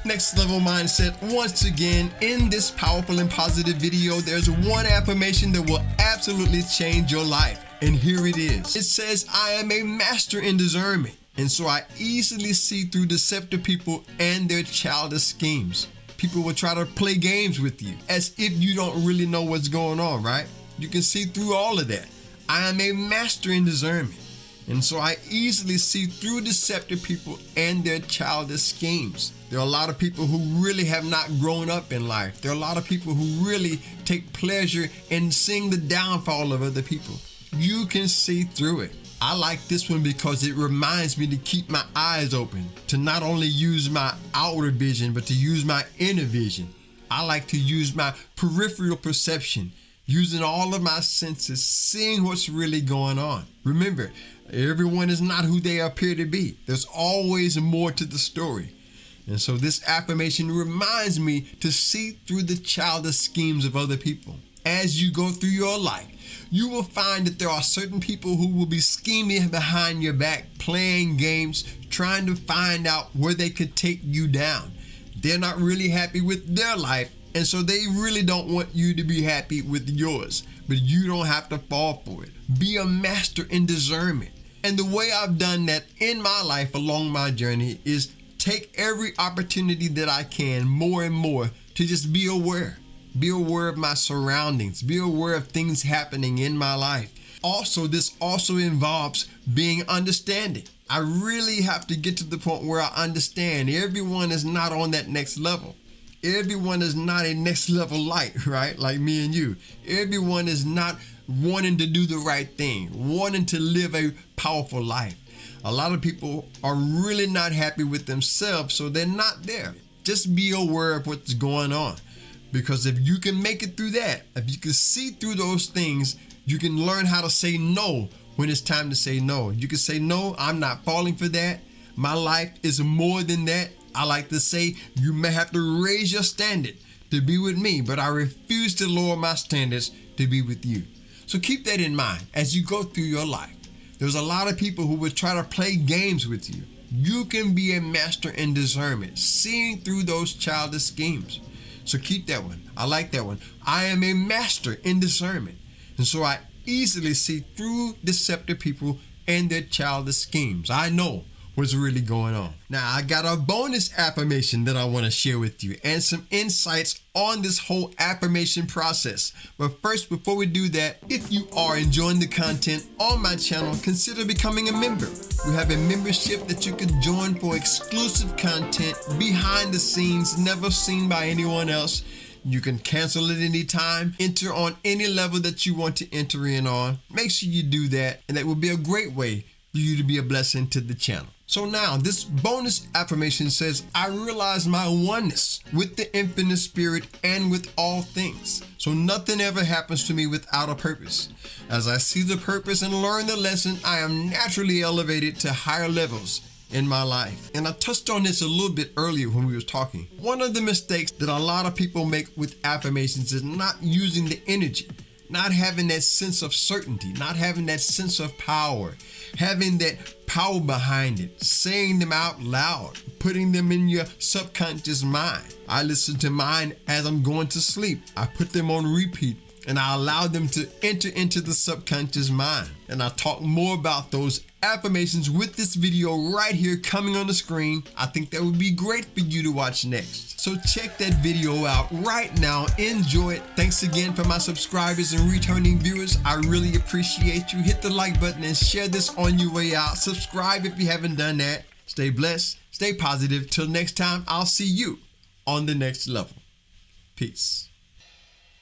Next Level Mindset. Once again, in this powerful and positive video, there's one affirmation that will absolutely change your life. And here it is. It says, I am a master in discernment, and so I easily see through deceptive people and their childish schemes. People will try to play games with you as if you don't really know what's going on, right? You can see through all of that. I am a master in discernment, and so I easily see through deceptive people and their childish schemes. There are a lot of people who really have not grown up in life. There are a lot of people who really take pleasure in seeing the downfall of other people. You can see through it. I like this one because it reminds me to keep my eyes open, to not only use my outward vision, but to use my inner vision. I like to use my peripheral perception, using all of my senses, seeing what's really going on. Remember, everyone is not who they appear to be. There's always more to the story. And so this affirmation reminds me to see through the childish schemes of other people. As you go through your life, you will find that there are certain people who will be scheming behind your back, playing games, trying to find out where they could take you down. They're not really happy with their life, and so they really don't want you to be happy with yours. But you don't have to fall for it. Be a master in discernment. And the way I've done that in my life along my journey is take every opportunity that I can more and more to just be aware. Be aware of my surroundings. Be aware of things happening in my life. Also, this also involves being understanding. I really have to get to the point where I understand everyone is not on that next level. Everyone is not a next level light, right? Like me and you. Everyone is not wanting to do the right thing, wanting to live a powerful life. A lot of people are really not happy with themselves, so they're not there. Just be aware of what's going on. Because if you can make it through that, if you can see through those things, you can learn how to say no when it's time to say no. You can say, no, I'm not falling for that. My life is more than that. I like to say, you may have to raise your standard to be with me, but I refuse to lower my standards to be with you. So keep that in mind as you go through your life. There's a lot of people who will try to play games with you. You can be a master in discernment, seeing through those childish schemes. So keep that one. I like that one. I am a master in discernment, and so I easily see through deceptive people and their childish schemes. I know what's really going on. Now, I got a bonus affirmation that I want to share with you and some insights on this whole affirmation process. But first, before we do that, if you are enjoying the content on my channel, consider becoming a member. We have a membership that you can join for exclusive content behind the scenes, never seen by anyone else. You can cancel it anytime, enter on any level that you want to enter in on. Make sure you do that, and that will be a great way for you to be a blessing to the channel. So now, this bonus affirmation says, I realize my oneness with the infinite spirit and with all things. So nothing ever happens to me without a purpose. As I see the purpose and learn the lesson, I am naturally elevated to higher levels in my life. And I touched on this a little bit earlier when we were talking. One of the mistakes that a lot of people make with affirmations is not using the energy, not having that sense of certainty, not having that sense of power, having that power behind it, saying them out loud, putting them in your subconscious mind. I listen to mine as I'm going to sleep. I put them on repeat, and I allow them to enter into the subconscious mind. And I talk more about those affirmations with this video right here coming on the screen. I think that would be great for you to watch next. So check that video out right now. Enjoy it. Thanks again for my subscribers and returning viewers. I really appreciate you. Hit the like button and share this on your way out. Subscribe if you haven't done that. Stay blessed. Stay positive. Till next time, I'll see you on the next level. Peace.